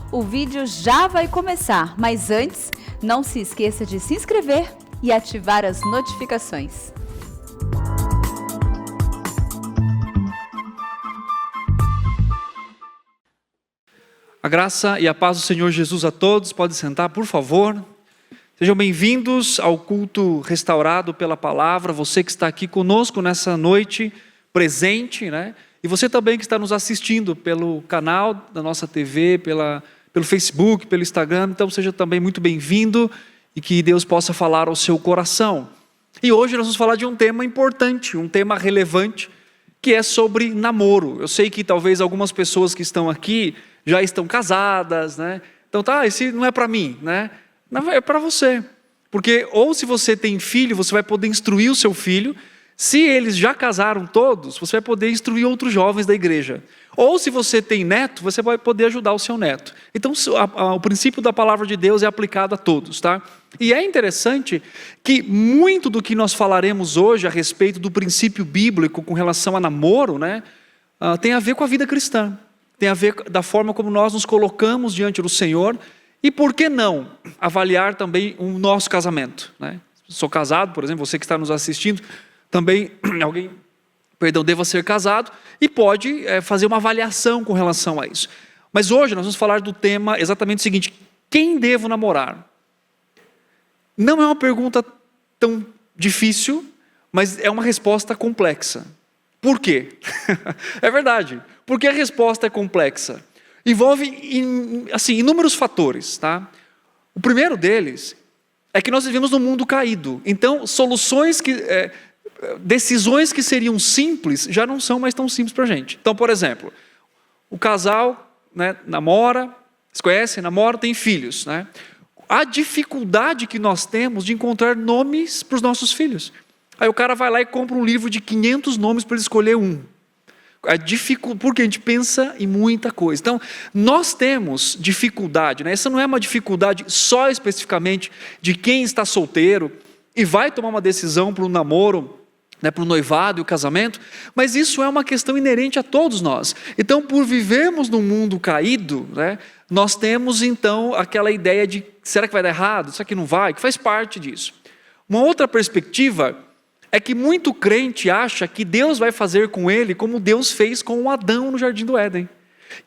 O vídeo já vai começar, mas antes, não se esqueça de se inscrever e ativar as notificações. A graça e a paz do Senhor Jesus a todos. Pode sentar, por favor. Sejam bem-vindos ao culto restaurado pela palavra. Você que está aqui conosco nessa noite, presente, né? E você também que está nos assistindo pelo canal da nossa TV, pelo Facebook, pelo Instagram. Então seja também muito bem-vindo e que Deus possa falar ao seu coração. E hoje nós vamos falar de um tema importante, um tema relevante, que é sobre namoro. Eu sei que talvez algumas pessoas que estão aqui já estão casadas, né? Então esse não é para mim, né? Não, é para você. Porque ou se você tem filho, você vai poder instruir o seu filho. Se eles já casaram todos, você vai poder instruir outros jovens da igreja. Ou se você tem neto, você vai poder ajudar o seu neto. Então o princípio da palavra de Deus é aplicado a todos, tá? E é interessante que muito do que nós falaremos hoje a respeito do princípio bíblico com relação a namoro, né? Tem a ver com a vida cristã. Tem a ver da forma como nós nos colocamos diante do Senhor. E por que não avaliar também o nosso casamento, né? Sou casado, por exemplo, você que está nos assistindo, também deva ser casado e pode fazer uma avaliação com relação a isso. Mas hoje nós vamos falar do tema exatamente o seguinte: quem devo namorar? Não é uma pergunta tão difícil, mas é uma resposta complexa. Por quê? É verdade, porque a resposta é complexa. Envolve inúmeros fatores, tá? O primeiro deles é que nós vivemos num mundo caído. Então, decisões que seriam simples já não são mais tão simples para a gente. Então, por exemplo, o casal, né, namora, se conhecem, namora, tem filhos, né? A dificuldade que nós temos de encontrar nomes para os nossos filhos. Aí o cara vai lá e compra um livro de 500 nomes para ele escolher um. Porque a gente pensa em muita coisa. Então, nós temos dificuldade, né? Essa não é uma dificuldade só especificamente de quem está solteiro e vai tomar uma decisão para o namoro, né, para o noivado e o casamento, mas isso é uma questão inerente a todos nós. Então, por vivermos num mundo caído, né, nós temos então aquela ideia de será que vai dar errado? Será que não vai? Que faz parte disso. Uma outra perspectiva é que muito crente acha que Deus vai fazer com ele como Deus fez com o Adão no Jardim do Éden.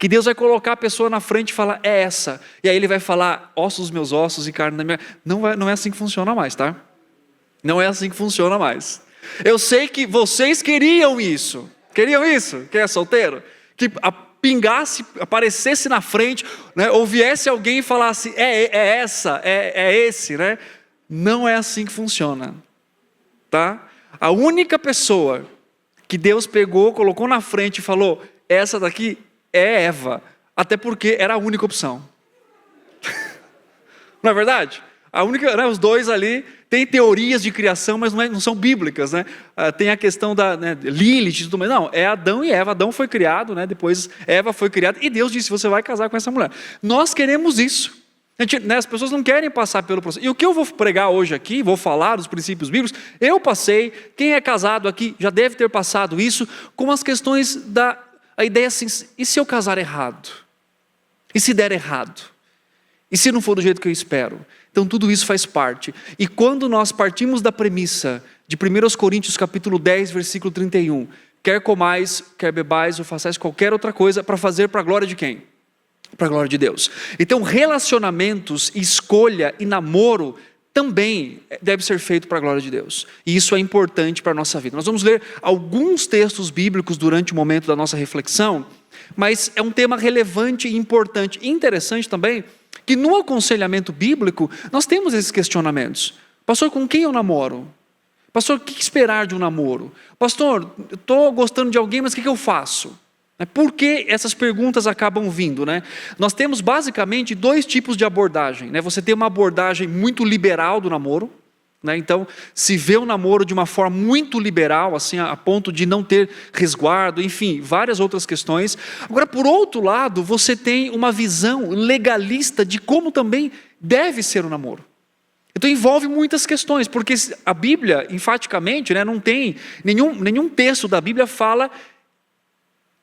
Que Deus vai colocar a pessoa na frente e falar, é essa. E aí ele vai falar, ossos dos meus ossos e carne da minha... Não é assim que funciona mais, tá? Não é assim que funciona mais. Eu sei que vocês queriam isso. Queriam isso? Quem é solteiro? Que aparecesse na frente, né, ou viesse alguém e falasse, é esse, né? Não é assim que funciona, tá? A única pessoa que Deus pegou, colocou na frente e falou, essa daqui é Eva, até porque era a única opção. Não é verdade? A única, né, os dois ali têm teorias de criação, mas não são bíblicas, né? Tem a questão da Lilith e tudo mais. Não, é Adão e Eva. Adão foi criado, né? Depois Eva foi criada e Deus disse, você vai casar com essa mulher. Nós queremos isso. As pessoas não querem passar pelo processo. E o que eu vou pregar hoje aqui, vou falar dos princípios bíblicos, eu passei, quem é casado aqui já deve ter passado isso, com as questões a ideia assim, e se eu casar errado? E se der errado? E se não for do jeito que eu espero? Então tudo isso faz parte. E quando nós partimos da premissa de 1 Coríntios capítulo 10, versículo 31, quer comais, quer bebais ou façais qualquer outra coisa para fazer para a glória de quem? Para a glória de Deus. Então relacionamentos, escolha e namoro também deve ser feito para a glória de Deus. E isso é importante para a nossa vida. Nós vamos ler alguns textos bíblicos durante o momento da nossa reflexão, mas é um tema relevante e importante. E interessante também que no aconselhamento bíblico nós temos esses questionamentos. Pastor, com quem eu namoro? Pastor, o que esperar de um namoro? Pastor, eu estou gostando de alguém, mas o que eu faço? Por que essas perguntas acabam vindo, né? Nós temos basicamente dois tipos de abordagem, né? Você tem uma abordagem muito liberal do namoro, né? Então se vê o namoro de uma forma muito liberal, assim, a ponto de não ter resguardo, enfim, várias outras questões. Agora, por outro lado, você tem uma visão legalista de como também deve ser o namoro. Então envolve muitas questões, porque a Bíblia, enfaticamente, né, não tem nenhum texto da Bíblia fala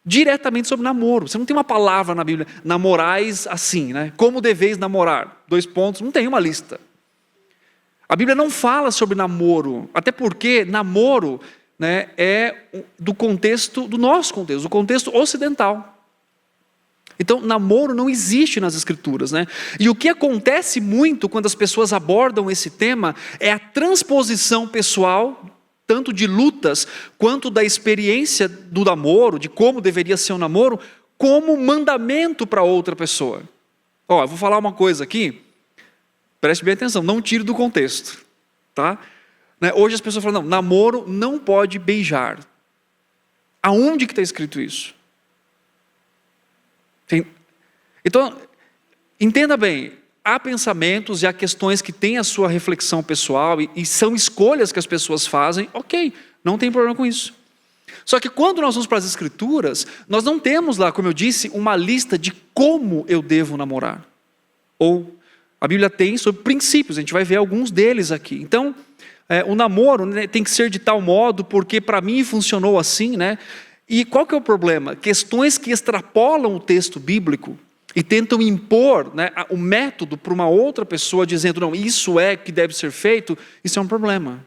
diretamente sobre namoro. Você não tem uma palavra na Bíblia, namorais assim, né? Como deveis namorar? 2 pontos, não tem uma lista. A Bíblia não fala sobre namoro, até porque namoro, né, é do nosso contexto, do contexto ocidental. Então, namoro não existe nas Escrituras, né? E o que acontece muito quando as pessoas abordam esse tema é a transposição pessoal, tanto de lutas quanto da experiência do namoro, de como deveria ser um namoro, como mandamento para outra pessoa. Eu vou falar uma coisa aqui, preste bem atenção, não tire do contexto, tá? Hoje as pessoas falam, não, namoro não pode beijar. Aonde que está escrito isso? Então, entenda bem, há pensamentos e há questões que têm a sua reflexão pessoal e são escolhas que as pessoas fazem, ok, não tem problema com isso. Só que quando nós vamos para as Escrituras, nós não temos lá, como eu disse, uma lista de como eu devo namorar. Ou a Bíblia tem sobre princípios, a gente vai ver alguns deles aqui. Então, o namoro, né, tem que ser de tal modo, porque para mim funcionou assim, né? E qual que é o problema? Questões que extrapolam o texto bíblico e tentam impor, né, o método para uma outra pessoa, dizendo, não, isso é que deve ser feito, isso é um problema.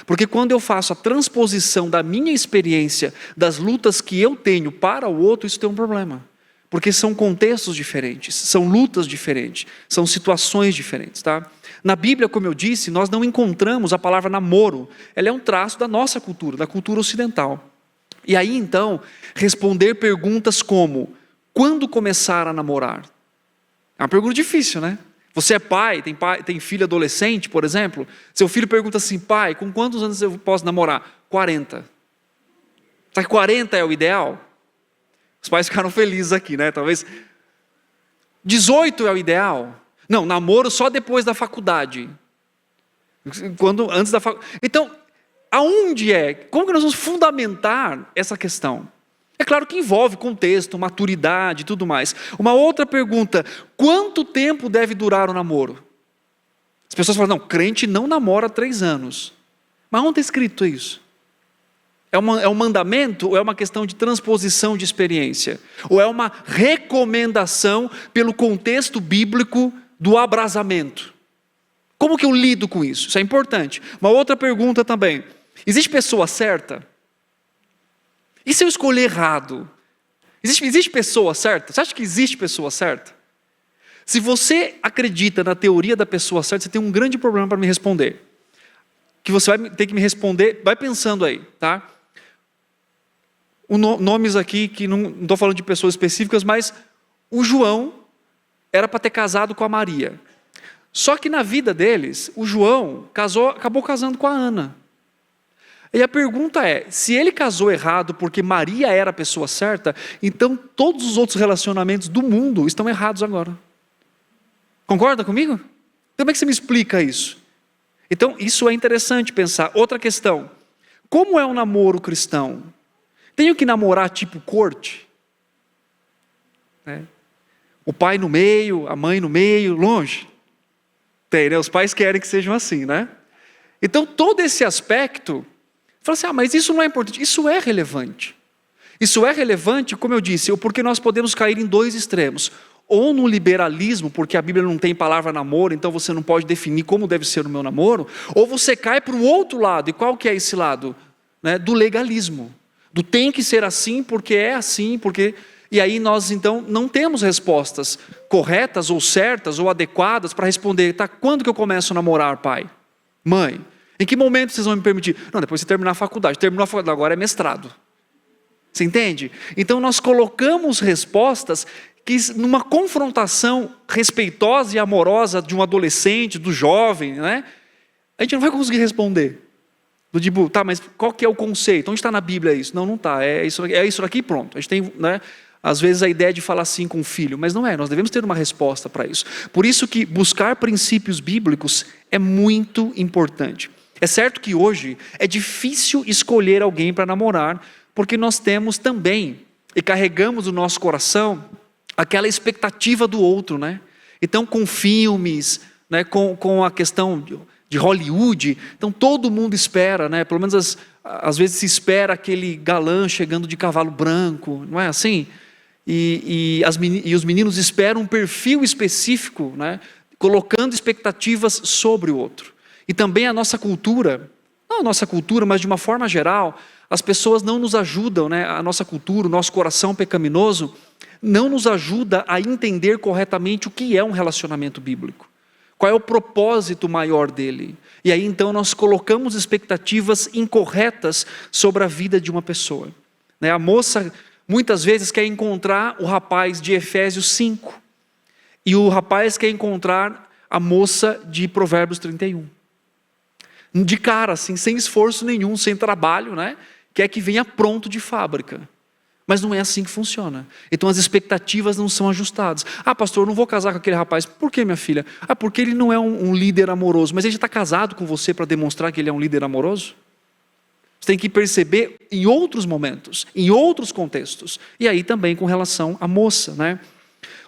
Porque quando eu faço a transposição da minha experiência, das lutas que eu tenho para o outro, isso tem um problema. Porque são contextos diferentes, são lutas diferentes, são situações diferentes, tá? Na Bíblia, como eu disse, nós não encontramos a palavra namoro. Ela é um traço da nossa cultura, da cultura ocidental. E aí, então, responder perguntas como, quando começar a namorar? É uma pergunta difícil, né? Você é pai, tem filho adolescente, por exemplo. Seu filho pergunta assim, pai, com quantos anos eu posso namorar? 40. Será que 40 é o ideal? Os pais ficaram felizes aqui, né? Talvez 18 é o ideal? Não, namoro só depois da faculdade. Antes da faculdade. Então, aonde é? Como que nós vamos fundamentar essa questão? É claro que envolve contexto, maturidade e tudo mais. Uma outra pergunta, quanto tempo deve durar o namoro? As pessoas falam, não, crente não namora 3 anos. Mas onde está escrito isso? É um mandamento ou é uma questão de transposição de experiência? Ou é uma recomendação pelo contexto bíblico do abrasamento? Como que eu lido com isso? Isso é importante. Uma outra pergunta também. Existe pessoa certa? E se eu escolher errado? Existe pessoa certa? Você acha que existe pessoa certa? Se você acredita na teoria da pessoa certa, você tem um grande problema para me responder. Que você vai ter que me responder, vai pensando aí, tá? Nomes aqui, que não estou falando de pessoas específicas, mas o João era para ter casado com a Maria. Só que na vida deles, o João acabou casando com a Ana. E a pergunta é, se ele casou errado porque Maria era a pessoa certa, então todos os outros relacionamentos do mundo estão errados agora. Concorda comigo? Então, como é que você me explica isso? Então, isso é interessante pensar. Outra questão, como é um namoro cristão? Tenho que namorar tipo corte? O pai no meio, a mãe no meio, longe? Tem, né? Os pais querem que sejam assim, né? Então, todo esse aspecto, fala assim, mas isso não é importante. Isso é relevante. Isso é relevante, como eu disse, porque nós podemos cair em 2 extremos. Ou no liberalismo, porque a Bíblia não tem palavra namoro, então você não pode definir como deve ser o meu namoro. Ou você cai para o outro lado. E qual que é esse lado? Do legalismo. Do tem que ser assim, porque é assim, porque... E aí nós, então, não temos respostas corretas ou certas ou adequadas para responder, tá, quando que eu começo a namorar, pai? Mãe? Em que momento vocês vão me permitir? Não, depois você terminar a faculdade. Terminou a faculdade, agora é mestrado. Você entende? Então nós colocamos respostas que numa confrontação respeitosa e amorosa de um adolescente, do jovem, né? A gente não vai conseguir responder. Do tipo, tá, mas qual que é o conceito? Onde está na Bíblia isso? Não, não está. É isso aqui, pronto. A gente tem, né, às vezes a ideia de falar assim com o filho, mas não é. Nós devemos ter uma resposta para isso. Por isso que buscar princípios bíblicos é muito importante. É certo que hoje é difícil escolher alguém para namorar, porque nós temos também, e carregamos no nosso coração, aquela expectativa do outro, né? Então, com filmes, né, com a questão de Hollywood. Então todo mundo espera, né? Pelo menos às vezes se espera aquele galã chegando de cavalo branco, não é assim? E os meninos esperam um perfil específico, né? Colocando expectativas sobre o outro. E também a nossa cultura, não a nossa cultura, mas de uma forma geral, as pessoas não nos ajudam, né? A nossa cultura, o nosso coração pecaminoso, não nos ajuda a entender corretamente o que é um relacionamento bíblico. Qual é o propósito maior dele? E aí então nós colocamos expectativas incorretas sobre a vida de uma pessoa. A moça muitas vezes quer encontrar o rapaz de Efésios 5. E o rapaz quer encontrar a moça de Provérbios 31. De cara, assim, sem esforço nenhum, sem trabalho, né? Quer que venha pronto de fábrica. Mas não é assim que funciona. Então as expectativas não são ajustadas. Ah, pastor, eu não vou casar com aquele rapaz. Por que, minha filha? Ah, porque ele não é um líder amoroso. Mas ele já está casado com você para demonstrar que ele é um líder amoroso? Você tem que perceber em outros momentos, em outros contextos. E aí também com relação à moça, né?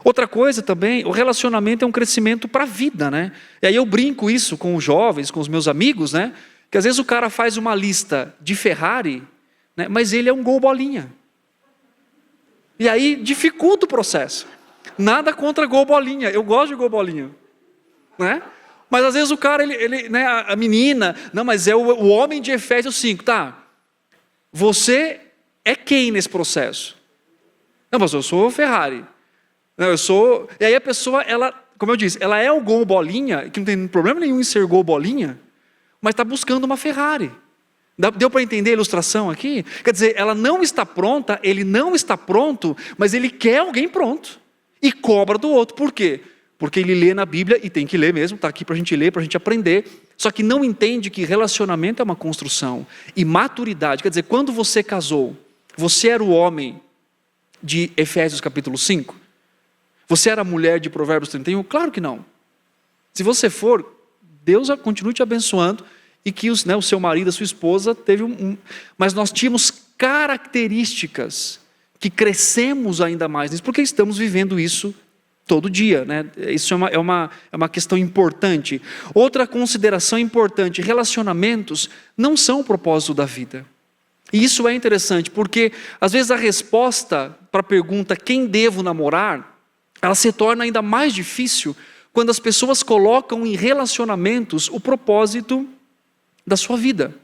Outra coisa também, o relacionamento é um crescimento para a vida, né? E aí eu brinco isso com os jovens, com os meus amigos, né? Que às vezes o cara faz uma lista de Ferrari, né? Mas ele é um gol bolinha. E aí dificulta o processo. Nada contra gol bolinha, eu gosto de gol bolinha, né? Mas às vezes o cara, né, a menina, não, mas é o homem de Efésios 5, tá? Você é quem nesse processo? Não, mas eu sou Ferrari. Não, eu sou... E aí a pessoa, ela, como eu disse, ela é o gol bolinha, que não tem problema nenhum em ser gol bolinha, mas está buscando uma Ferrari. Deu para entender a ilustração aqui? Quer dizer, ela não está pronta, ele não está pronto, mas ele quer alguém pronto. E cobra do outro. Por quê? Porque ele lê na Bíblia, e tem que ler mesmo, está aqui para a gente ler, para a gente aprender. Só que não entende que relacionamento é uma construção. E maturidade, quer dizer, quando você casou, você era o homem de Efésios capítulo 5? Você era a mulher de Provérbios 31? Claro que não. Se você for, Deus continue te abençoando, e que o seu marido, a sua esposa, teve mas nós tínhamos características que crescemos ainda mais nisso, porque estamos vivendo isso todo dia, né? Isso é uma questão importante. Outra consideração importante, relacionamentos não são o propósito da vida. E isso é interessante, porque às vezes a resposta para a pergunta quem devo namorar, ela se torna ainda mais difícil quando as pessoas colocam em relacionamentos o propósito da sua vida.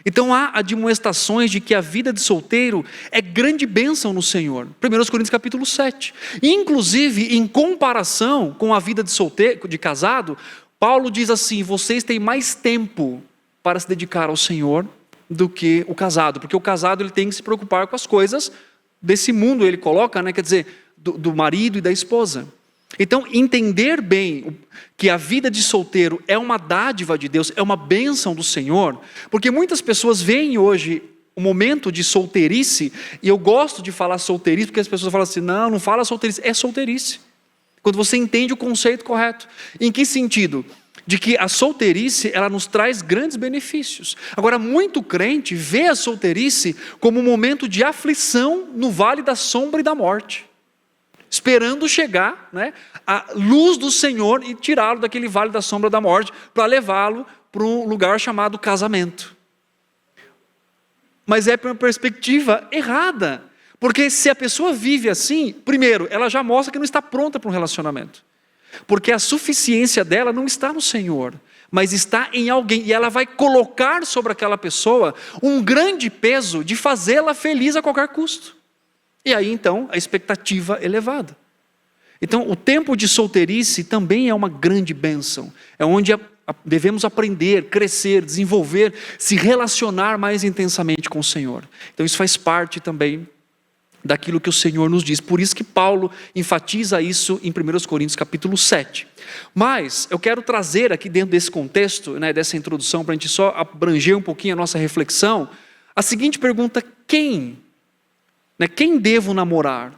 Então há admoestações de que a vida de solteiro é grande bênção no Senhor. 1 Coríntios capítulo 7. Inclusive, em comparação com a vida de solteiro, de casado, Paulo diz assim, vocês têm mais tempo para se dedicar ao Senhor do que o casado. Porque o casado ele tem que se preocupar com as coisas desse mundo, ele coloca, né, quer dizer, do marido e da esposa. Então, entender bem que a vida de solteiro é uma dádiva de Deus, é uma bênção do Senhor, porque muitas pessoas veem hoje o momento de solteirice, e eu gosto de falar solteirice, porque as pessoas falam assim, não fala solteirice, é solteirice. Quando você entende o conceito correto. Em que sentido? De que a solteirice, ela nos traz grandes benefícios. Agora, muito crente vê a solteirice como um momento de aflição no vale da sombra e da morte. Esperando chegar, né, a luz do Senhor e tirá-lo daquele vale da sombra da morte, para levá-lo para um lugar chamado casamento. Mas é uma perspectiva errada, porque se a pessoa vive assim, primeiro, ela já mostra que não está pronta para um relacionamento, porque a suficiência dela não está no Senhor, mas está em alguém, e ela vai colocar sobre aquela pessoa um grande peso de fazê-la feliz a qualquer custo. E aí então a expectativa é elevada. Então o tempo de solteirice também é uma grande bênção. É onde devemos aprender, crescer, desenvolver, se relacionar mais intensamente com o Senhor. Então isso faz parte também daquilo que o Senhor nos diz. Por isso que Paulo enfatiza isso em 1 Coríntios capítulo 7. Mas eu quero trazer aqui dentro desse contexto, né, dessa introdução, para a gente só abranger um pouquinho a nossa reflexão, a seguinte pergunta: quem devo namorar?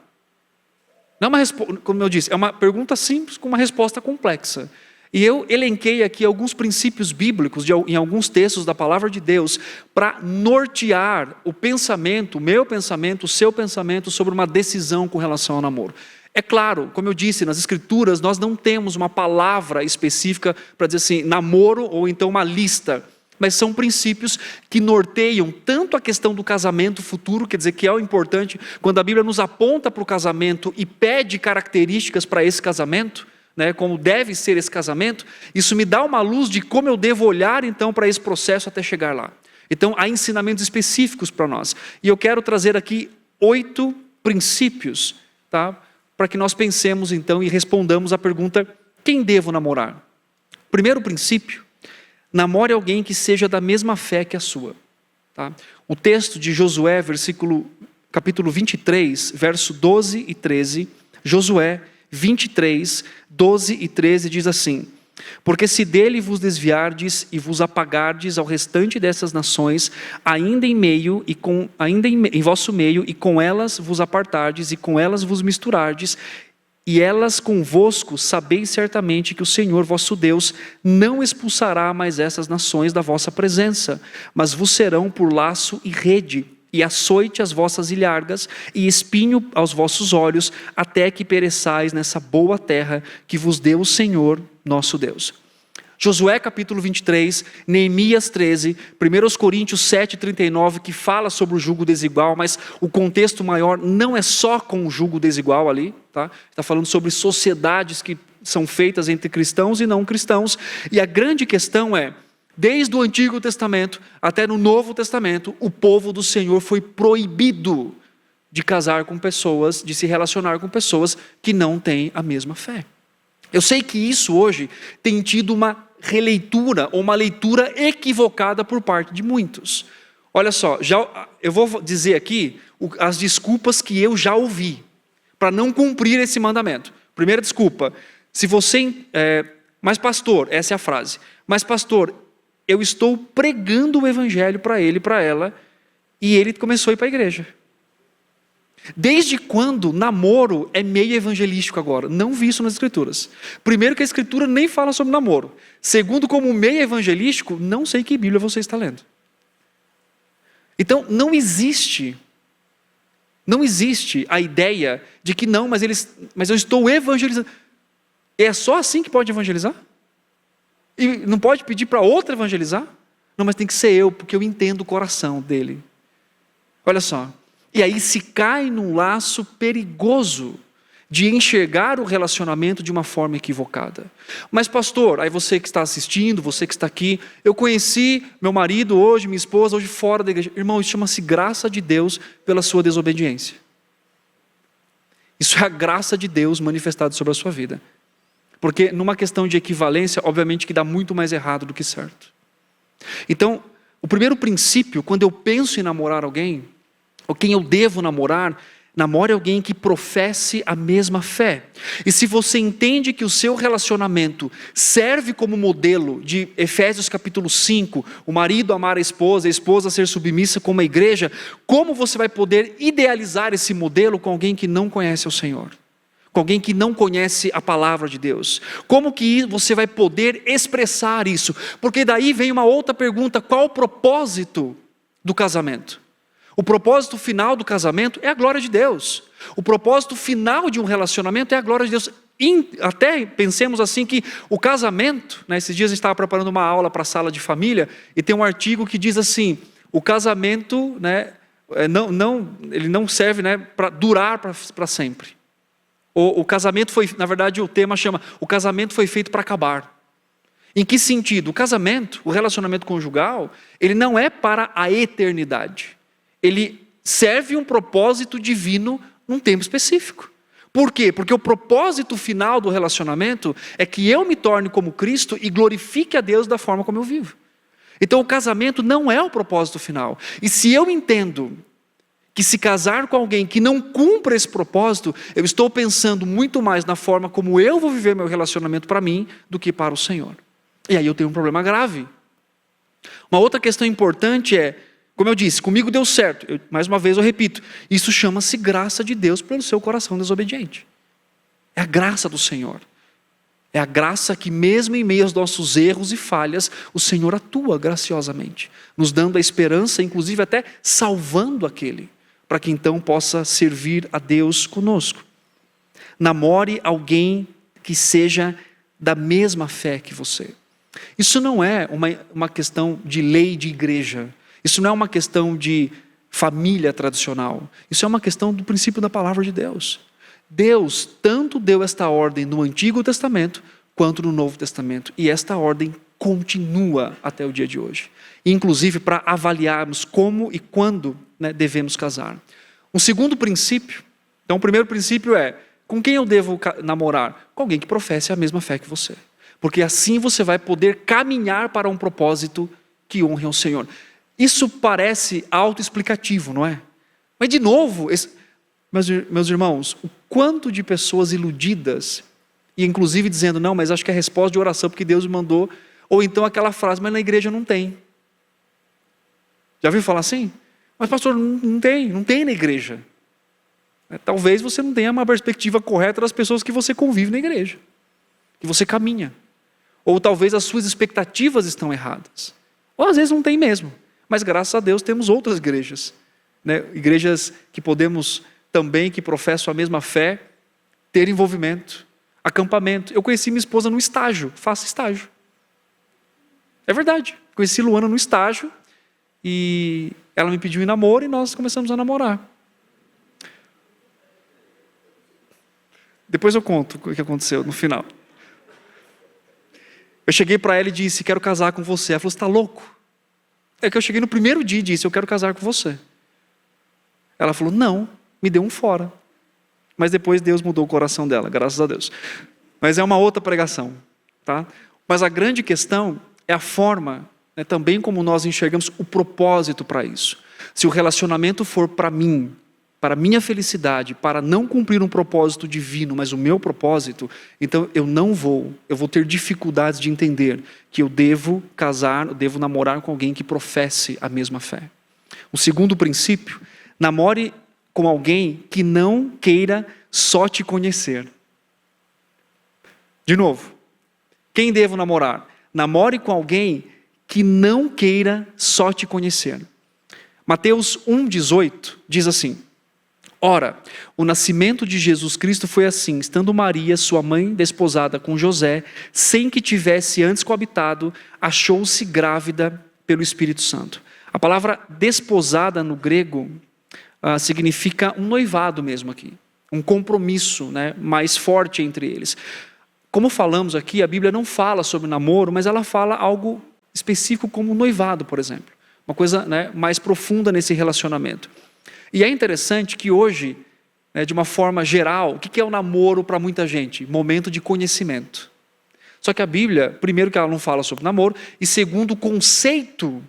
Não é uma como eu disse, é uma pergunta simples com uma resposta complexa. E eu elenquei aqui alguns princípios bíblicos em alguns textos da palavra de Deus para nortear o pensamento, o meu pensamento, o seu pensamento sobre uma decisão com relação ao namoro. É claro, como eu disse, nas Escrituras nós não temos uma palavra específica para dizer assim, namoro ou então uma lista. Mas são princípios que norteiam tanto a questão do casamento futuro, quer dizer, que é o importante, quando a Bíblia nos aponta para o casamento e pede características para esse casamento, né, como deve ser esse casamento, isso me dá uma luz de como eu devo olhar então para esse processo até chegar lá. Então há ensinamentos específicos para nós. E eu quero trazer aqui 8 princípios, tá, para que nós pensemos então e respondamos a pergunta, quem devo namorar? Primeiro princípio, namore alguém que seja da mesma fé que a sua. Tá? O texto de Josué, capítulo 23, verso 12 e 13, Josué 23, 12 e 13 diz assim: porque se dele vos desviardes e vos apagardes ao restante dessas nações, ainda em vosso meio, e com elas vos apartardes, e com elas vos misturardes, e elas convosco, sabeis certamente que o Senhor vosso Deus não expulsará mais essas nações da vossa presença, mas vos serão por laço e rede, e açoite às vossas ilhargas, e espinho aos vossos olhos, até que pereçais nessa boa terra que vos deu o Senhor nosso Deus. Josué capítulo 23, Neemias 13, 1 Coríntios 7, 39, que fala sobre o jugo desigual, mas o contexto maior não é só com o jugo desigual ali, tá? Está falando sobre sociedades que são feitas entre cristãos e não cristãos, e a grande questão é, desde o Antigo Testamento até no Novo Testamento, o povo do Senhor foi proibido de casar com pessoas, de se relacionar com pessoas que não têm a mesma fé. Eu sei que isso hoje tem tido uma releitura ou uma leitura equivocada por parte de muitos. Olha só, eu vou dizer aqui as desculpas que eu já ouvi para não cumprir esse mandamento. Primeira desculpa, mas pastor, essa é a frase, mas pastor, eu estou pregando o evangelho para ele e para ela, e ele começou a ir para a igreja. Desde quando namoro é meio evangelístico agora? Não vi isso nas Escrituras. Primeiro que a Escritura nem fala sobre namoro. Segundo, como meio evangelístico, não sei que Bíblia você está lendo. Então, não existe a ideia de que não, mas eu estou evangelizando. É só assim que pode evangelizar? E não pode pedir para outro evangelizar? Não, mas tem que ser eu, porque eu entendo o coração dele. Olha só. E aí se cai num laço perigoso de enxergar o relacionamento de uma forma equivocada. Mas pastor, aí você que está assistindo, você que está aqui, eu conheci meu marido hoje, minha esposa hoje fora da igreja. Irmão, isso chama-se graça de Deus pela sua desobediência. Isso é a graça de Deus manifestada sobre a sua vida. Porque numa questão de equivalência, obviamente que dá muito mais errado do que certo. Então, o primeiro princípio, quando eu penso em namorar alguém, ou quem eu devo namorar, namore alguém que professe a mesma fé. E se você entende que o seu relacionamento serve como modelo de Efésios capítulo 5, o marido amar a esposa ser submissa como a igreja, como você vai poder idealizar esse modelo com alguém que não conhece o Senhor? Com alguém que não conhece a palavra de Deus? Como que você vai poder expressar isso? Porque daí vem uma outra pergunta, qual o propósito do casamento? O propósito final do casamento é a glória de Deus. O propósito final de um relacionamento é a glória de Deus. Até pensemos assim que o casamento, né, esses dias a gente estava preparando uma aula para a sala de família, e tem um artigo que diz assim, o casamento, né, ele não serve, né, para durar para sempre. O casamento foi, na verdade o tema chama, o casamento foi feito para acabar. Em que sentido? O casamento, o relacionamento conjugal, ele não é para a eternidade. Ele serve um propósito divino num tempo específico. Por quê? Porque o propósito final do relacionamento é que eu me torne como Cristo e glorifique a Deus da forma como eu vivo. Então o casamento não é o propósito final. E se eu entendo que se casar com alguém que não cumpra esse propósito, eu estou pensando muito mais na forma como eu vou viver meu relacionamento para mim do que para o Senhor. E aí eu tenho um problema grave. Uma outra questão importante é, como eu disse, comigo deu certo. Mais uma vez eu repito, isso chama-se graça de Deus pelo seu coração desobediente. É a graça do Senhor. É a graça que mesmo em meio aos nossos erros e falhas, o Senhor atua graciosamente, nos dando a esperança, inclusive até salvando aquele, para que então possa servir a Deus conosco. namore alguém que seja da mesma fé que você. Isso não é uma questão de lei de igreja. Isso não é uma questão de família tradicional. Isso é uma questão do princípio da palavra de Deus. Deus tanto deu esta ordem no Antigo Testamento quanto no Novo Testamento. E esta ordem continua até o dia de hoje. Inclusive para avaliarmos como e quando, né, devemos casar. Um segundo princípio, então o primeiro princípio é, com quem eu devo namorar? Com alguém que professe a mesma fé que você. Porque assim você vai poder caminhar para um propósito que honre ao Senhor. Isso parece autoexplicativo, não é? Mas de novo, meus irmãos, o quanto de pessoas iludidas, e inclusive dizendo, não, mas acho que é resposta de oração porque Deus me mandou, ou então aquela frase, mas na igreja não tem. Já ouviu falar assim? Mas pastor, não tem na igreja. Talvez você não tenha uma perspectiva correta das pessoas que você convive na igreja, que você caminha. Ou talvez as suas expectativas estão erradas. Ou às vezes não tem mesmo. Mas graças a Deus temos outras igrejas. Né? Igrejas que podemos também, que professam a mesma fé, ter envolvimento, acampamento. Eu conheci minha esposa no estágio, faço estágio. É verdade. Conheci Luana no estágio e ela me pediu em namoro e nós começamos a namorar. Depois eu conto o que aconteceu no final. Eu cheguei para ela e disse, quero casar com você. Ela falou, você está louco? É que eu cheguei no primeiro dia e disse, eu quero casar com você. Ela falou, não, me deu um fora. Mas depois Deus mudou o coração dela, graças a Deus. Mas é uma outra pregação. Tá? Mas a grande questão é a forma, né, também como nós enxergamos o propósito para isso. Se o relacionamento for para mim, para minha felicidade, para não cumprir um propósito divino, mas o meu propósito, então eu vou ter dificuldades de entender que eu devo casar, eu devo namorar com alguém que professe a mesma fé. O segundo princípio, namore com alguém que não queira só te conhecer. De novo, quem devo namorar? Namore com alguém que não queira só te conhecer. Mateus 1,18 diz assim, ora, o nascimento de Jesus Cristo foi assim, estando Maria, sua mãe, desposada com José, sem que tivesse antes coabitado, achou-se grávida pelo Espírito Santo. A palavra desposada no grego significa um noivado mesmo aqui, um compromisso, né, mais forte entre eles. Como falamos aqui, a Bíblia não fala sobre namoro, mas ela fala algo específico como noivado, por exemplo. Uma coisa, né, mais profunda nesse relacionamento. E é interessante que hoje, né, de uma forma geral, o que é o namoro para muita gente? Momento de conhecimento. Só que a Bíblia, primeiro que ela não fala sobre namoro, e segundo, o conceito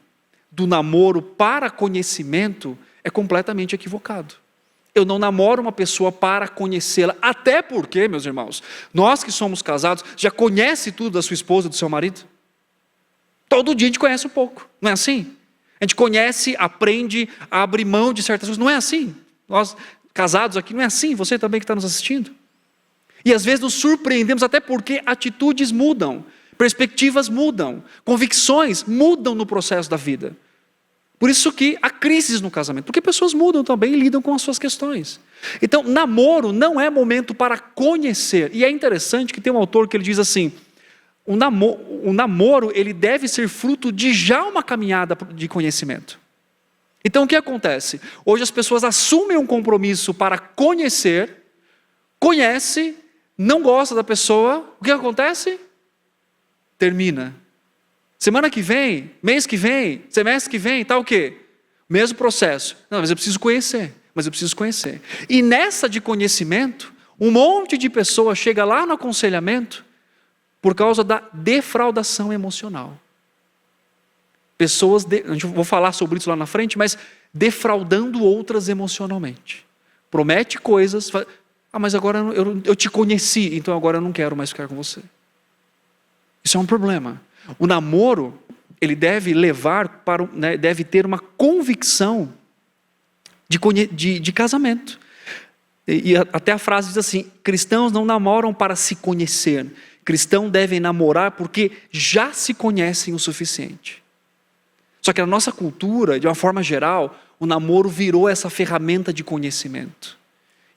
do namoro para conhecimento é completamente equivocado. Eu não namoro uma pessoa para conhecê-la, até porque, meus irmãos, nós que somos casados, já conhece tudo da sua esposa, do seu marido? Todo dia a gente conhece um pouco, não é assim? A gente conhece, aprende, abre mão de certas coisas. Não é assim. Nós, casados aqui, não é assim. Você também que está nos assistindo. E às vezes nos surpreendemos até porque atitudes mudam, perspectivas mudam, convicções mudam no processo da vida. Por isso que há crises no casamento. Porque pessoas mudam também e lidam com as suas questões. Então, namoro não é momento para conhecer. E é interessante que tem um autor que ele diz assim, o namoro, ele deve ser fruto de já uma caminhada de conhecimento. Então o que acontece? Hoje as pessoas assumem um compromisso para conhecer, conhece, não gosta da pessoa, o que acontece? Termina. Semana que vem, mês que vem, semestre que vem, tá o quê? Mesmo processo. Não, mas eu preciso conhecer. E nessa de conhecimento, um monte de pessoas chega lá no aconselhamento por causa da defraudação emocional. Pessoas, a gente vou falar sobre isso lá na frente, mas defraudando outras emocionalmente. Promete coisas, mas agora eu te conheci, então agora eu não quero mais ficar com você. Isso é um problema. O namoro, ele deve levar para, né, deve ter uma convicção de casamento. E até a frase diz assim, cristãos não namoram para se conhecer, cristãos devem namorar porque já se conhecem o suficiente. Só que na nossa cultura, de uma forma geral, o namoro virou essa ferramenta de conhecimento.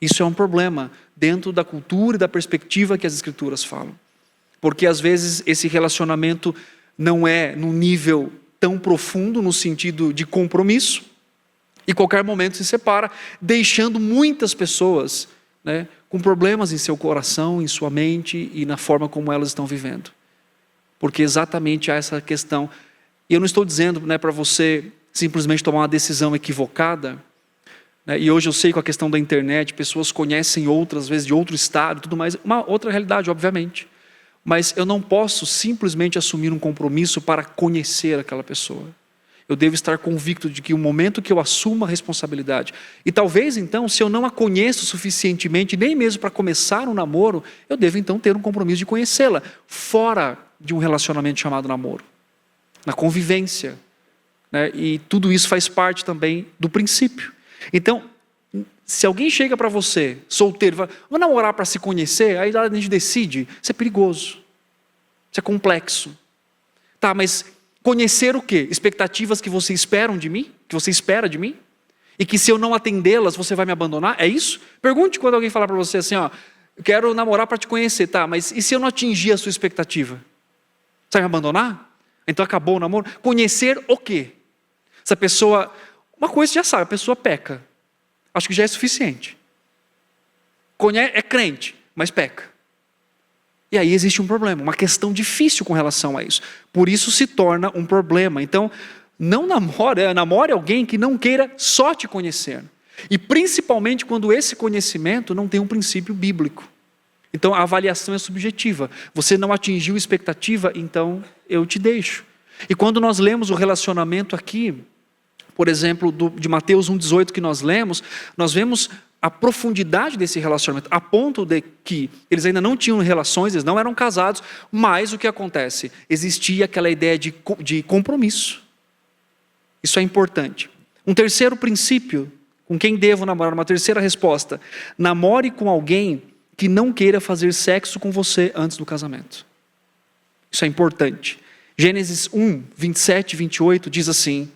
Isso é um problema dentro da cultura e da perspectiva que as Escrituras falam. Porque às vezes esse relacionamento não é num nível tão profundo, no sentido de compromisso, e qualquer momento se separa, deixando muitas pessoas, né, com problemas em seu coração, em sua mente e na forma como elas estão vivendo. Porque exatamente há essa questão. E eu não estou dizendo, né, para você simplesmente tomar uma decisão equivocada, né, e hoje eu sei com a questão da internet, pessoas conhecem outras, às vezes de outro estado e tudo mais, uma outra realidade, obviamente. Mas eu não posso simplesmente assumir um compromisso para conhecer aquela pessoa. Eu devo estar convicto de que o momento que eu assumo a responsabilidade, e talvez então, se eu não a conheço suficientemente, nem mesmo para começar um namoro, eu devo então ter um compromisso de conhecê-la, fora de um relacionamento chamado namoro, na convivência, né? E tudo isso faz parte também do princípio. Então, se alguém chega para você, solteiro, e fala, vamos namorar para se conhecer, aí a gente decide, isso é perigoso, isso é complexo. Tá, mas conhecer o quê? Expectativas que você espera de mim? Que você espera de mim? E que se eu não atendê-las, você vai me abandonar? É isso? Pergunte quando alguém falar para você assim, ó, eu quero namorar para te conhecer, tá, mas e se eu não atingir a sua expectativa? Você vai me abandonar? Então acabou o namoro? Conhecer o quê? Essa pessoa, uma coisa você já sabe, a pessoa peca. Acho que já é suficiente. É crente, mas peca. E aí existe um problema, uma questão difícil com relação a isso. Por isso se torna um problema. Então, não namore alguém que não queira só te conhecer. E principalmente quando esse conhecimento não tem um princípio bíblico. Então a avaliação é subjetiva. Você não atingiu expectativa, então eu te deixo. E quando nós lemos o relacionamento aqui, por exemplo, de Mateus 1,18 que nós vemos a profundidade desse relacionamento, a ponto de que eles ainda não tinham relações, eles não eram casados, mas o que acontece? Existia aquela ideia de compromisso. Isso é importante. Um terceiro princípio, com quem devo namorar, uma terceira resposta, namore com alguém que não queira fazer sexo com você antes do casamento. Isso é importante. Gênesis 1, 27 e 28 diz assim,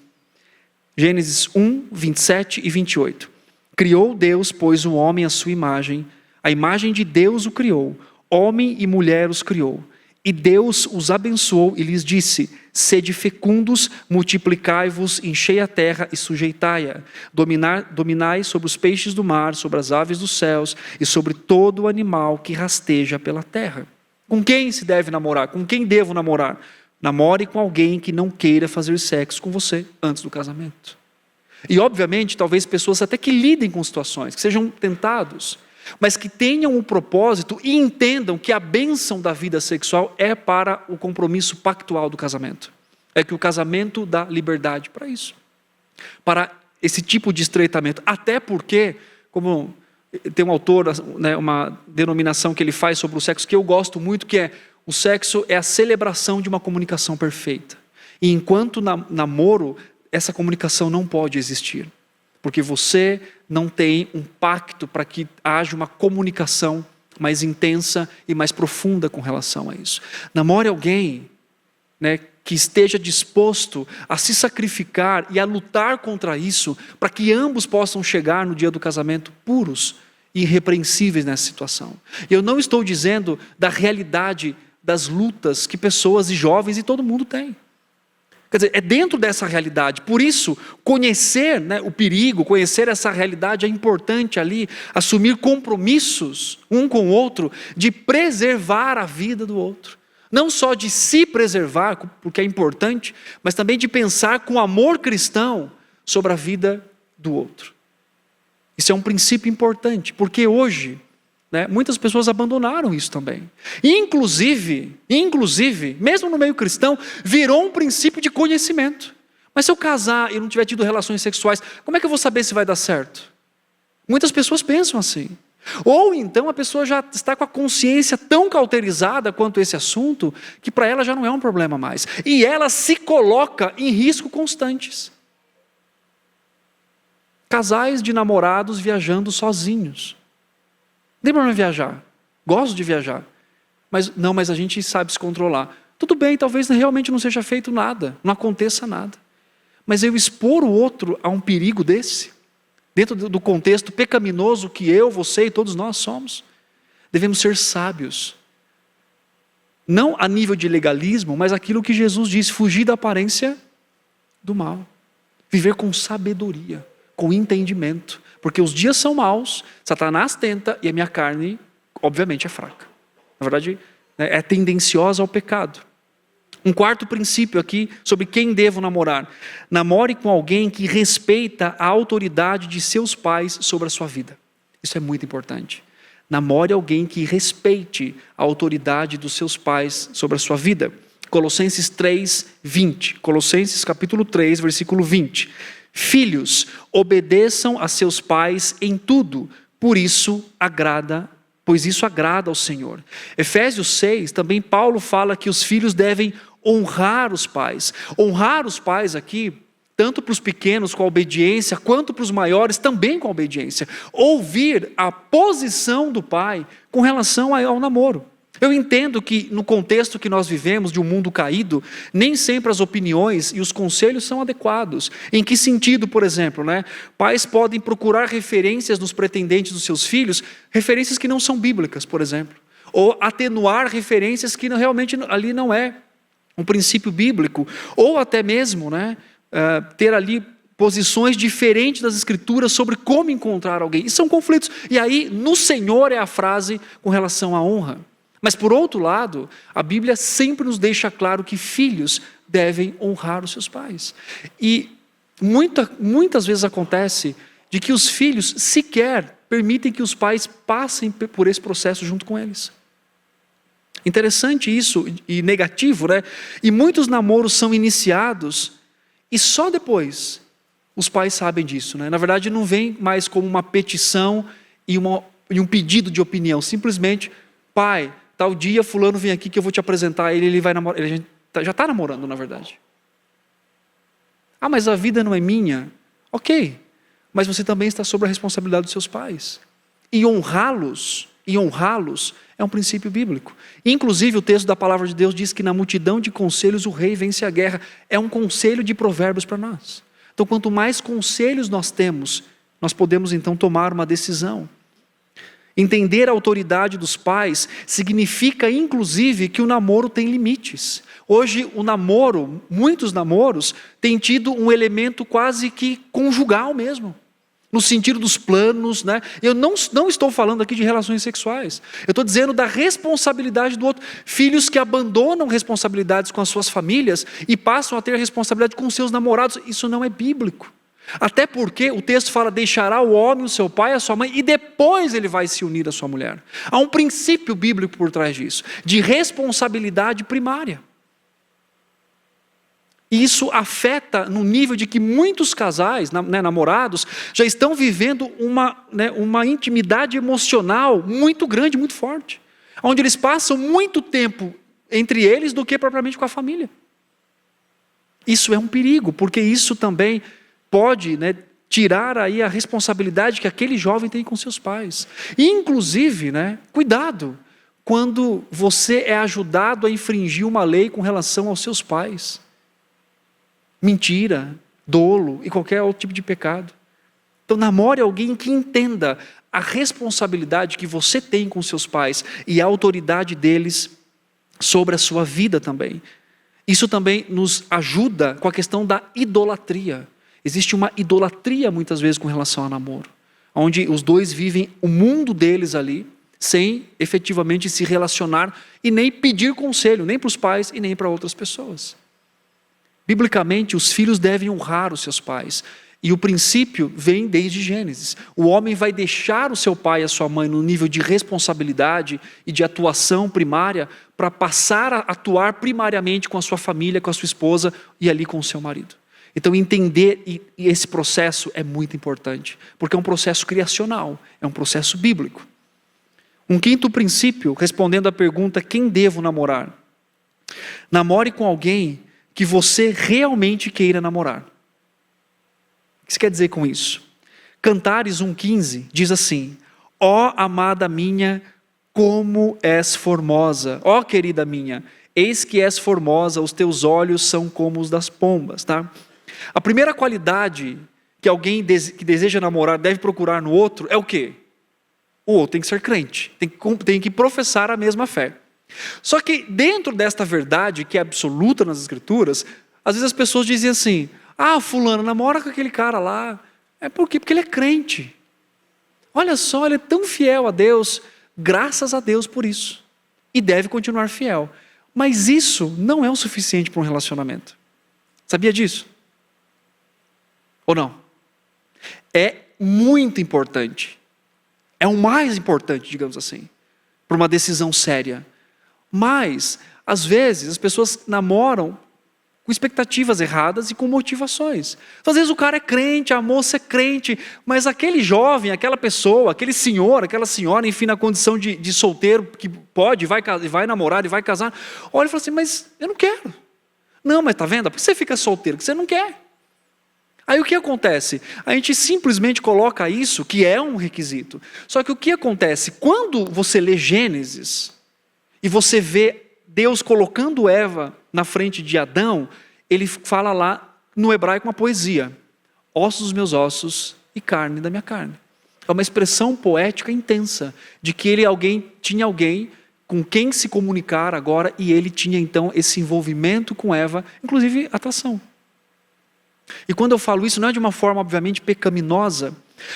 Gênesis 1, 27 e 28. Criou Deus, pois, o homem à sua imagem, a imagem de Deus o criou, homem e mulher os criou. E Deus os abençoou e lhes disse, sede fecundos, multiplicai-vos, enchei a terra e sujeitai-a. Dominai sobre os peixes do mar, sobre as aves dos céus e sobre todo o animal que rasteja pela terra. Com quem se deve namorar? Com quem devo namorar? Namore com alguém que não queira fazer sexo com você antes do casamento. E obviamente, talvez pessoas até que lidem com situações, que sejam tentados, mas que tenham o propósito e entendam que a bênção da vida sexual é para o compromisso pactual do casamento. É que o casamento dá liberdade para isso. Para esse tipo de estreitamento. Até porque, como tem um autor, né, uma denominação que ele faz sobre o sexo que eu gosto muito, que é o sexo é a celebração de uma comunicação perfeita. E enquanto namoro, essa comunicação não pode existir. Porque você não tem um pacto para que haja uma comunicação mais intensa e mais profunda com relação a isso. Namore alguém, né, que esteja disposto a se sacrificar e a lutar contra isso, para que ambos possam chegar no dia do casamento puros e irrepreensíveis nessa situação. E eu não estou dizendo da realidade das lutas que pessoas e jovens e todo mundo tem. Quer dizer, é dentro dessa realidade. Por isso, conhecer, né, o perigo, conhecer essa realidade é importante ali, assumir compromissos um com o outro, de preservar a vida do outro. Não só de se preservar, porque é importante, mas também de pensar com amor cristão sobre a vida do outro. Isso é um princípio importante, porque hoje, né, muitas pessoas abandonaram isso também. Inclusive, mesmo no meio cristão, virou um princípio de conhecimento. Mas se eu casar e não tiver tido relações sexuais, como é que eu vou saber se vai dar certo? Muitas pessoas pensam assim. Ou então a pessoa já está com a consciência tão cauterizada quanto esse assunto, que para ela já não é um problema mais. E ela se coloca em risco constantes. Casais de namorados viajando sozinhos. Não tem problema viajar. Gosto de viajar. Mas a gente sabe se controlar. Tudo bem, talvez realmente não seja feito nada, não aconteça nada. Mas eu expor o outro a um perigo desse, dentro do contexto pecaminoso que eu, você e todos nós somos. Devemos ser sábios. Não a nível de legalismo, mas aquilo que Jesus disse, fugir da aparência do mal. Viver com sabedoria, com entendimento. Porque os dias são maus, Satanás tenta e a minha carne, obviamente, é fraca. Na verdade, é tendenciosa ao pecado. Um quarto princípio aqui sobre quem devo namorar. Namore com alguém que respeita a autoridade de seus pais sobre a sua vida. Isso é muito importante. Namore alguém que respeite a autoridade dos seus pais sobre a sua vida. Colossenses 3, 20. Colossenses capítulo 3, versículo 20. Filhos, obedeçam a seus pais em tudo, pois isso agrada ao Senhor. Efésios 6, também Paulo fala que os filhos devem honrar os pais. Honrar os pais aqui, tanto para os pequenos com a obediência, quanto para os maiores também com a obediência. Ouvir a posição do pai com relação ao namoro. Eu entendo que no contexto que nós vivemos, de um mundo caído, nem sempre as opiniões e os conselhos são adequados. Em que sentido, por exemplo, pais podem procurar referências nos pretendentes dos seus filhos, referências que não são bíblicas, por exemplo. Ou atenuar referências que realmente ali não é um princípio bíblico. Ou até mesmo ter ali posições diferentes das Escrituras sobre como encontrar alguém. Isso são conflitos. E aí, no Senhor é a frase com relação à honra. Mas por outro lado, a Bíblia sempre nos deixa claro que filhos devem honrar os seus pais. E muitas vezes acontece de que os filhos sequer permitem que os pais passem por esse processo junto com eles. Interessante isso e negativo, E muitos namoros são iniciados e só depois os pais sabem disso, Na verdade não vem mais como uma petição e um pedido de opinião. Simplesmente, pai, tal dia fulano vem aqui que eu vou te apresentar ele vai namorar. Ele já está namorando, na verdade. Ah, mas a vida não é minha. Ok, mas você também está sob a responsabilidade dos seus pais. E honrá-los é um princípio bíblico. Inclusive o texto da palavra de Deus diz que na multidão de conselhos o rei vence a guerra. É um conselho de provérbios para nós. Então quanto mais conselhos nós temos, nós podemos então tomar uma decisão. Entender a autoridade dos pais significa inclusive que o namoro tem limites. Hoje muitos namoros têm tido um elemento quase que conjugal mesmo. No sentido dos planos, Eu não estou falando aqui de relações sexuais. Eu estou dizendo da responsabilidade do outro. Filhos que abandonam responsabilidades com as suas famílias e passam a ter responsabilidade com seus namorados. Isso não é bíblico. Até porque o texto fala, deixará o homem, o seu pai, a sua mãe, e depois ele vai se unir à sua mulher. Há um princípio bíblico por trás disso, de responsabilidade primária. E isso afeta no nível de que muitos casais, namorados, já estão vivendo uma intimidade emocional muito grande, muito forte. Onde eles passam muito tempo entre eles do que propriamente com a família. Isso é um perigo, porque isso também pode tirar aí a responsabilidade que aquele jovem tem com seus pais. E, inclusive, cuidado, quando você é ajudado a infringir uma lei com relação aos seus pais. Mentira, dolo e qualquer outro tipo de pecado. Então namore alguém que entenda a responsabilidade que você tem com seus pais e a autoridade deles sobre a sua vida também. Isso também nos ajuda com a questão da idolatria. Existe uma idolatria muitas vezes com relação ao namoro, onde os dois vivem o mundo deles ali, sem efetivamente se relacionar e nem pedir conselho, nem para os pais e nem para outras pessoas. Biblicamente, os filhos devem honrar os seus pais. E o princípio vem desde Gênesis. O homem vai deixar o seu pai e a sua mãe no nível de responsabilidade e de atuação primária para passar a atuar primariamente com a sua família, com a sua esposa e ali com o seu marido. Então entender esse processo é muito importante, porque é um processo criacional, é um processo bíblico. Um quinto princípio, respondendo à pergunta, quem devo namorar? Namore com alguém que você realmente queira namorar. O que você quer dizer com isso? Cantares 1,15 diz assim, ó amada minha, como és formosa, ó querida minha, eis que és formosa, os teus olhos são como os das pombas. A primeira qualidade que alguém que deseja namorar deve procurar no outro é o quê? O outro tem que ser crente, tem que professar a mesma fé. Só que dentro desta verdade que é absoluta nas Escrituras, às vezes as pessoas dizem assim, fulano namora com aquele cara lá, por quê? Porque ele é crente. Olha só, ele é tão fiel a Deus, graças a Deus por isso. E deve continuar fiel. Mas isso não é o suficiente para um relacionamento. Sabia disso? Ou não? É muito importante. É o mais importante, digamos assim, para uma decisão séria. Mas, às vezes, as pessoas namoram com expectativas erradas e com motivações. Então, às vezes o cara é crente, a moça é crente, mas aquele jovem, aquela pessoa, aquele senhor, aquela senhora, enfim, na condição de solteiro, que pode, vai namorar e vai casar, olha e fala assim, mas eu não quero. Não, mas está vendo? Por que você fica solteiro? Porque você não quer. Aí o que acontece? A gente simplesmente coloca isso, que é um requisito. Só que o que acontece? Quando você lê Gênesis, e você vê Deus colocando Eva na frente de Adão, ele fala lá no hebraico uma poesia. Ossos dos meus ossos e carne da minha carne. É uma expressão poética intensa, de que tinha alguém com quem se comunicar agora, e ele tinha então esse envolvimento com Eva, inclusive atração. E quando eu falo isso, não é de uma forma obviamente pecaminosa,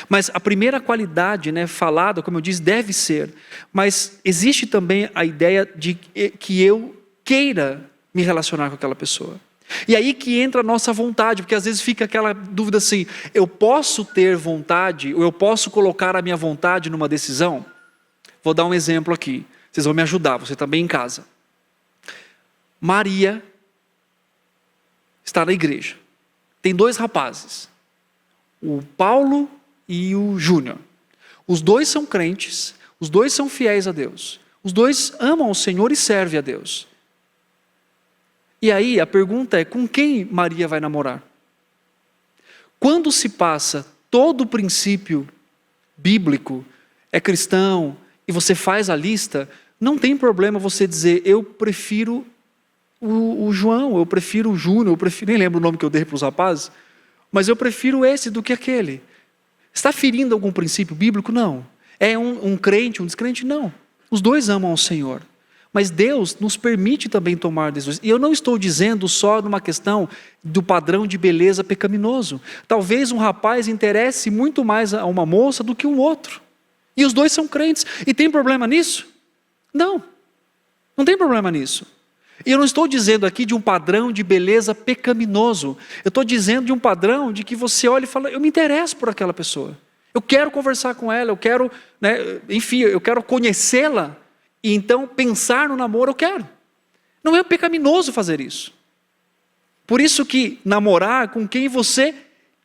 mas a primeira qualidade, falada, como eu disse, deve ser. Mas existe também a ideia de que eu queira me relacionar com aquela pessoa. E aí que entra a nossa vontade, porque às vezes fica aquela dúvida assim, eu posso ter vontade, ou eu posso colocar a minha vontade numa decisão? Vou dar um exemplo aqui, vocês vão me ajudar, você também em casa. Maria está na igreja. Tem 2 rapazes, o Paulo e o Júnior. Os 2 são crentes, os 2 são fiéis a Deus. Os 2 amam o Senhor e servem a Deus. E aí a pergunta é, com quem Maria vai namorar? Quando se passa todo o princípio bíblico, é cristão, e você faz a lista, não tem problema você dizer, eu prefiro o João, eu prefiro o Júnior, nem lembro o nome que eu dei para os rapazes, mas eu prefiro esse do que aquele. Está ferindo algum princípio bíblico? Não. É um crente, um descrente? Não. Os 2 amam ao Senhor. Mas Deus nos permite também tomar decisões. E eu não estou dizendo só numa questão do padrão de beleza pecaminoso. Talvez um rapaz interesse muito mais a uma moça do que um outro. E os 2 são crentes. E tem problema nisso? Não. Não tem problema nisso. E eu não estou dizendo aqui de um padrão de beleza pecaminoso. Eu estou dizendo de um padrão de que você olha e fala, eu me interesso por aquela pessoa. Eu quero conversar com ela, eu quero, enfim, eu quero conhecê-la. E então pensar no namoro eu quero. Não é pecaminoso fazer isso. Por isso que namorar com quem você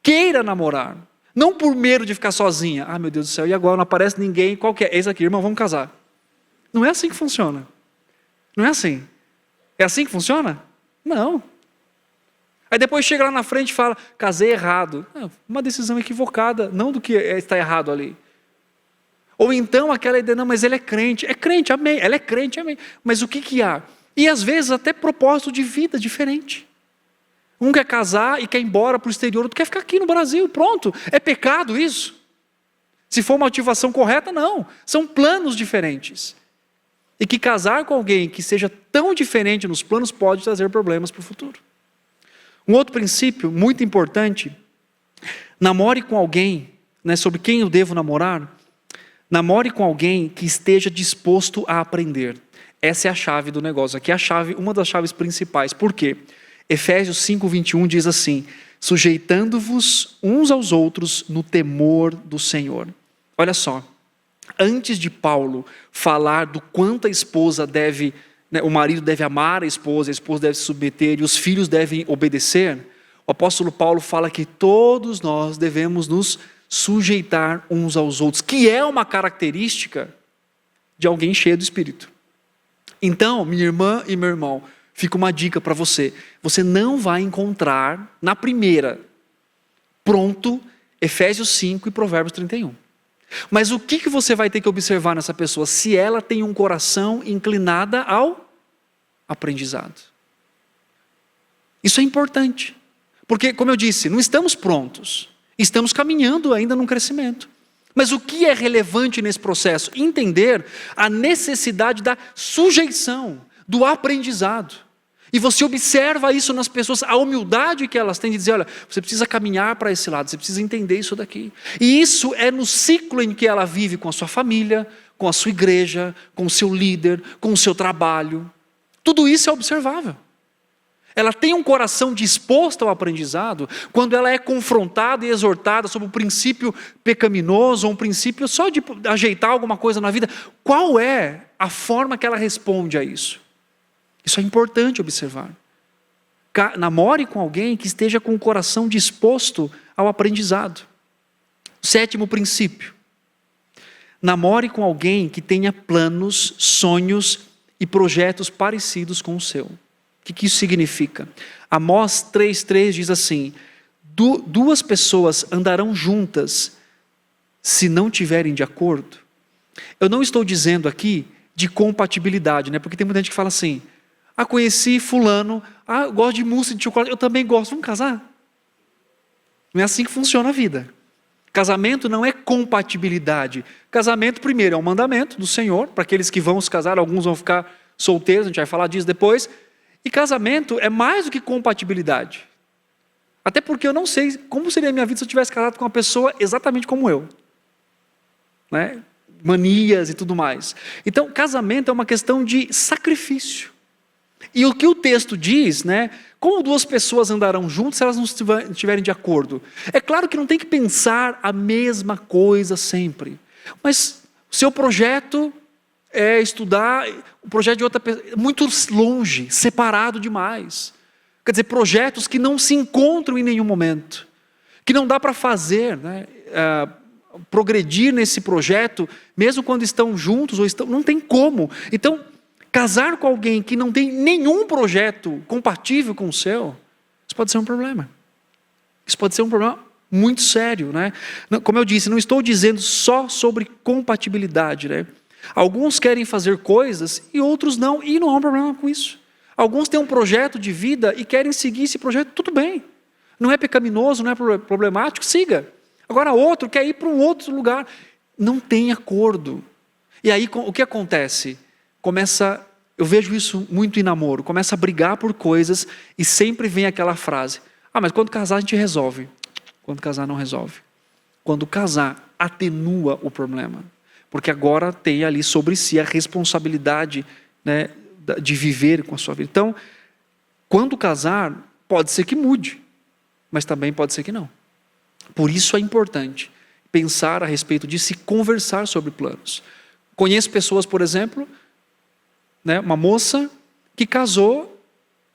queira namorar. Não por medo de ficar sozinha. Meu Deus do céu, e agora não aparece ninguém, qual que é? Eis aqui, irmão, vamos casar. Não é assim que funciona. Não é assim. É assim que funciona? Não. Aí depois chega lá na frente e fala, casei errado. Uma decisão equivocada, não do que está errado ali. Ou então aquela ideia, não, mas ele é crente, amém. Ela é crente, amém. Mas o que há? E às vezes até propósito de vida diferente. Um quer casar e quer ir embora para o exterior, outro quer ficar aqui no Brasil, pronto. É pecado isso? Se for uma motivação correta, não. São planos diferentes. E que casar com alguém que seja tão diferente nos planos pode trazer problemas para o futuro. Um outro princípio muito importante, namore com alguém, sobre quem eu devo namorar, namore com alguém que esteja disposto a aprender. Essa é a chave do negócio, aqui é uma das chaves principais. Por quê? Efésios 5:21 diz assim, sujeitando-vos uns aos outros no temor do Senhor. Olha só. Antes de Paulo falar do quanto a esposa deve, o marido deve amar a esposa deve se submeter e os filhos devem obedecer, o apóstolo Paulo fala que todos nós devemos nos sujeitar uns aos outros, que é uma característica de alguém cheio do Espírito. Então, minha irmã e meu irmão, fica uma dica para você. Você não vai encontrar na primeira, pronto, Efésios 5 e Provérbios 31. Mas o que você vai ter que observar nessa pessoa? Se ela tem um coração inclinado ao aprendizado. Isso é importante. Porque, como eu disse, não estamos prontos. Estamos caminhando ainda num crescimento. Mas o que é relevante nesse processo? Entender a necessidade da sujeição, do aprendizado. E você observa isso nas pessoas, a humildade que elas têm de dizer, olha, você precisa caminhar para esse lado, você precisa entender isso daqui. E isso é no ciclo em que ela vive com a sua família, com a sua igreja, com o seu líder, com o seu trabalho. Tudo isso é observável. Ela tem um coração disposto ao aprendizado quando ela é confrontada e exortada sobre um princípio pecaminoso, ou um princípio só de ajeitar alguma coisa na vida. Qual é a forma que ela responde a isso? Isso é importante observar. Namore com alguém que esteja com o coração disposto ao aprendizado. 7º princípio. Namore com alguém que tenha planos, sonhos e projetos parecidos com o seu. O que isso significa? Amós 3,3 diz assim: duas pessoas andarão juntas se não tiverem de acordo. Eu não estou dizendo aqui de compatibilidade, né? Porque tem muita gente que fala assim, conheci fulano, eu gosto de mousse de chocolate, eu também gosto, vamos casar? Não é assim que funciona a vida. Casamento não é compatibilidade. Casamento, primeiro, é um mandamento do Senhor, para aqueles que vão se casar, alguns vão ficar solteiros, a gente vai falar disso depois. E casamento é mais do que compatibilidade. Até porque eu não sei como seria a minha vida se eu tivesse casado com uma pessoa exatamente como eu. Né? Manias e tudo mais. Então, casamento é uma questão de sacrifício. E o que o texto diz, né? Como duas pessoas andarão juntas se elas não estiverem de acordo? É claro que não tem que pensar a mesma coisa sempre. Mas o seu projeto é estudar o projeto de outra pessoa, muito longe, separado demais. Quer dizer, projetos que não se encontram em nenhum momento, que não dá para fazer, né, progredir nesse projeto, mesmo quando estão juntos, não tem como. Então, casar com alguém que não tem nenhum projeto compatível com o seu, isso pode ser um problema. Isso pode ser um problema muito sério, né? Como eu disse, não estou dizendo só sobre compatibilidade, né? Alguns querem fazer coisas e outros não, e não há um problema com isso. Alguns têm um projeto de vida e querem seguir esse projeto, tudo bem. Não é pecaminoso, não é problemático, siga. Agora outro quer ir para um outro lugar, não tem acordo. E aí o que acontece? Eu vejo isso muito em namoro, começa a brigar por coisas e sempre vem aquela frase, mas quando casar a gente resolve. Quando casar não resolve. Quando casar, atenua o problema. Porque agora tem ali sobre si a responsabilidade, né, de viver com a sua vida. Então, quando casar, pode ser que mude, mas também pode ser que não. Por isso é importante pensar a respeito disso e conversar sobre planos. Conheço pessoas, por exemplo, né, uma moça que casou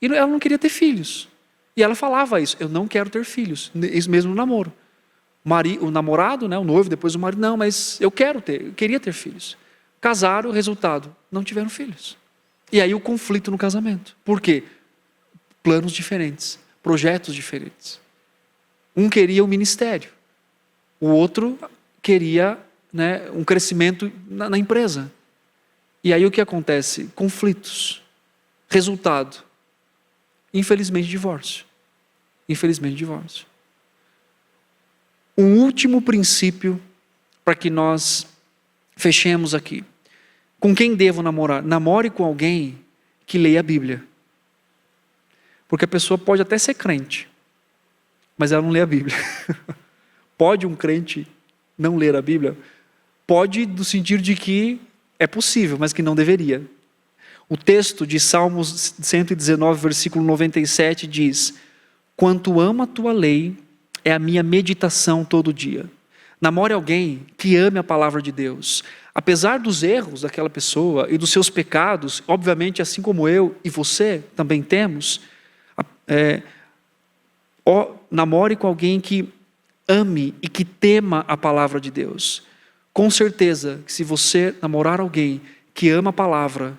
e ela não queria ter filhos. E ela falava isso, eu não quero ter filhos, isso mesmo no namoro. O namorado, né, o noivo, depois o marido, não, mas eu queria ter filhos. Casaram, o resultado, não tiveram filhos. E aí o conflito no casamento. Por quê? Planos diferentes, projetos diferentes. Um queria um ministério, o outro queria, né, um crescimento na empresa. E aí o que acontece? Conflitos. Resultado, infelizmente, divórcio. Infelizmente, divórcio. Um último princípio para que nós fechemos aqui. Com quem devo namorar? Namore com alguém que leia a Bíblia. Porque a pessoa pode até ser crente, mas ela não lê a Bíblia. Pode um crente não ler a Bíblia? Pode, no sentido de que é possível, mas que não deveria. O texto de Salmos 119, versículo 97 diz: quanto amo a tua lei, é a minha meditação todo dia. Namore alguém que ame a palavra de Deus. Apesar dos erros daquela pessoa e dos seus pecados, obviamente, assim como eu e você também temos, namore com alguém que ame e que tema a palavra de Deus. Com certeza, que se você namorar alguém que ama a palavra,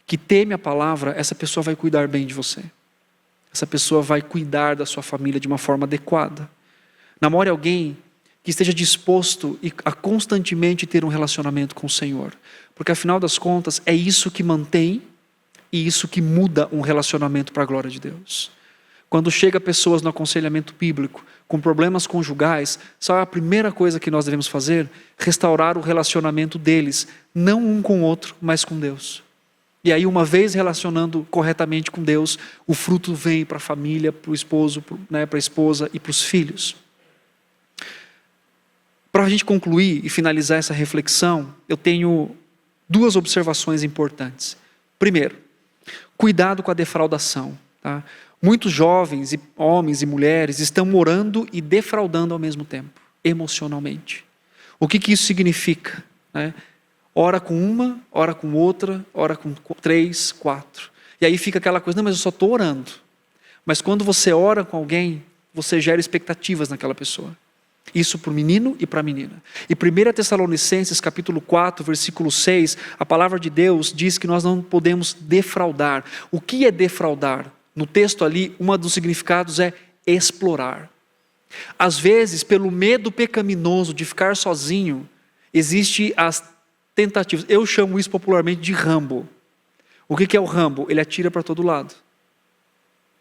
que teme a palavra, essa pessoa vai cuidar bem de você. Essa pessoa vai cuidar da sua família de uma forma adequada. Namore alguém que esteja disposto a constantemente ter um relacionamento com o Senhor. Porque afinal das contas, é isso que mantém e isso que muda um relacionamento para a glória de Deus. quando chega pessoas no aconselhamento bíblico com problemas conjugais, sabe a primeira coisa que nós devemos fazer? Restaurar o relacionamento deles, não um com o outro, mas com Deus. E aí, uma vez relacionando corretamente com Deus, o fruto vem para a família, para o esposo, para a esposa e para os filhos. Para a gente concluir e finalizar essa reflexão, eu tenho 2 observações importantes. Primeiro, cuidado com a defraudação. Tá? Muitos jovens, homens e mulheres, estão orando e defraudando ao mesmo tempo, emocionalmente. O que isso significa? Ora com uma, ora com outra, ora com 3, 4. E aí fica aquela coisa, não, mas eu só estou orando. Mas quando você ora com alguém, você gera expectativas naquela pessoa. Isso para o menino e para a menina. E 1 Tessalonicenses capítulo 4, versículo 6, a palavra de Deus diz que nós não podemos defraudar. O que é defraudar? No texto ali, um dos significados é explorar. Às vezes, pelo medo pecaminoso de ficar sozinho, existe as tentativas. Eu chamo isso popularmente de Rambo. O que é o Rambo? Ele atira para todo lado.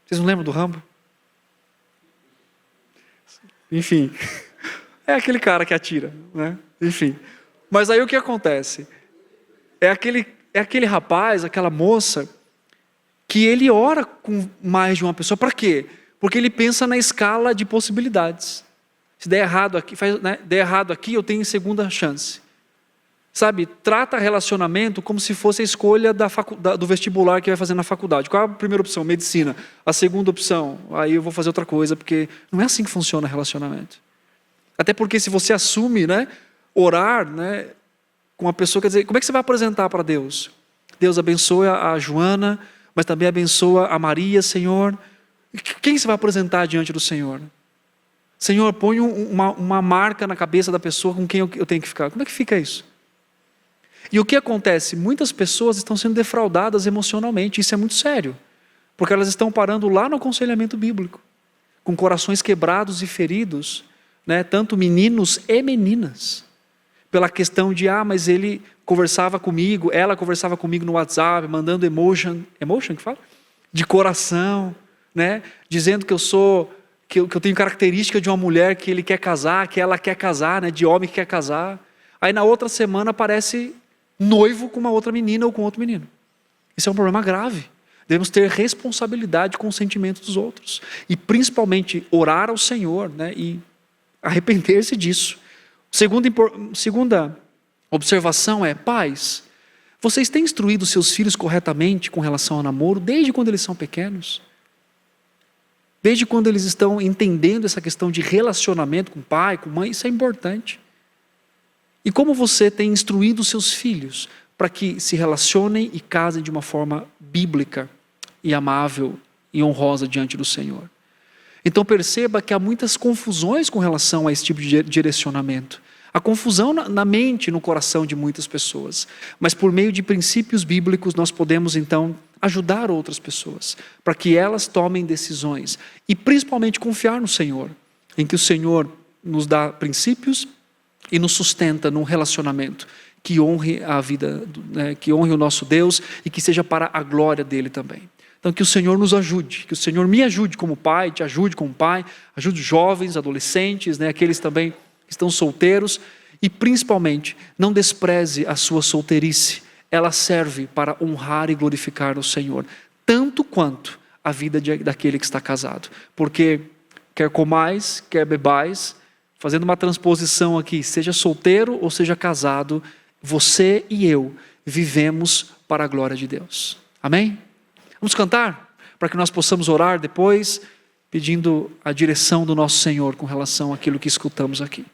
Vocês não lembram do Rambo? Enfim, é aquele cara que atira, né? Enfim. Mas aí o que acontece? É aquele rapaz, aquela moça, que ele ora com mais de uma pessoa. Para quê? Porque ele pensa na escala de possibilidades. Se der errado aqui, der errado aqui, eu tenho segunda chance. Sabe, trata relacionamento como se fosse a escolha do vestibular que vai fazer na faculdade. Qual é a primeira opção? Medicina. A segunda opção, aí eu vou fazer outra coisa, porque não é assim que funciona relacionamento. Até porque se você assume, orar, com uma pessoa, quer dizer, como é que você vai apresentar para Deus? Deus abençoa a Joana, mas também abençoa a Maria, Senhor. Quem você vai apresentar diante do Senhor? Senhor, põe uma marca na cabeça da pessoa com quem eu tenho que ficar. Como é que fica isso? E o que acontece? Muitas pessoas estão sendo defraudadas emocionalmente, isso é muito sério, porque elas estão parando lá no aconselhamento bíblico, com corações quebrados e feridos, tanto meninos e meninas, pela questão de, mas ele conversava comigo, ela conversava comigo no WhatsApp, mandando emotion que fala? De coração, dizendo que eu tenho característica de uma mulher que ele quer casar, que ela quer casar, de homem que quer casar. Aí na outra semana aparece noivo com uma outra menina ou com outro menino. Isso é um problema grave. Devemos ter responsabilidade com os sentimentos dos outros. E principalmente orar ao Senhor, e arrepender-se disso. Segunda observação é, pais, vocês têm instruído seus filhos corretamente com relação ao namoro desde quando eles são pequenos? Desde quando eles estão entendendo essa questão de relacionamento com pai, com mãe, isso é importante. E como você tem instruído seus filhos para que se relacionem e casem de uma forma bíblica e amável e honrosa diante do Senhor? Então perceba que há muitas confusões com relação a esse tipo de direcionamento. Há confusão na mente, no coração de muitas pessoas. Mas por meio de princípios bíblicos nós podemos então ajudar outras pessoas para que elas tomem decisões e principalmente confiar no Senhor, em que o Senhor nos dá princípios e nos sustenta num relacionamento que honre a vida, que honre o nosso Deus e que seja para a glória dele também. Então que o Senhor nos ajude, que o Senhor me ajude como pai, te ajude como pai, ajude jovens, adolescentes, aqueles também que estão solteiros e principalmente não despreze a sua solteirice. Ela serve para honrar e glorificar o Senhor, tanto quanto a vida daquele que está casado. Porque quer comais, quer bebais, fazendo uma transposição aqui, seja solteiro ou seja casado, você e eu vivemos para a glória de Deus. Amém? Vamos cantar para que nós possamos orar depois, pedindo a direção do nosso Senhor com relação àquilo que escutamos aqui.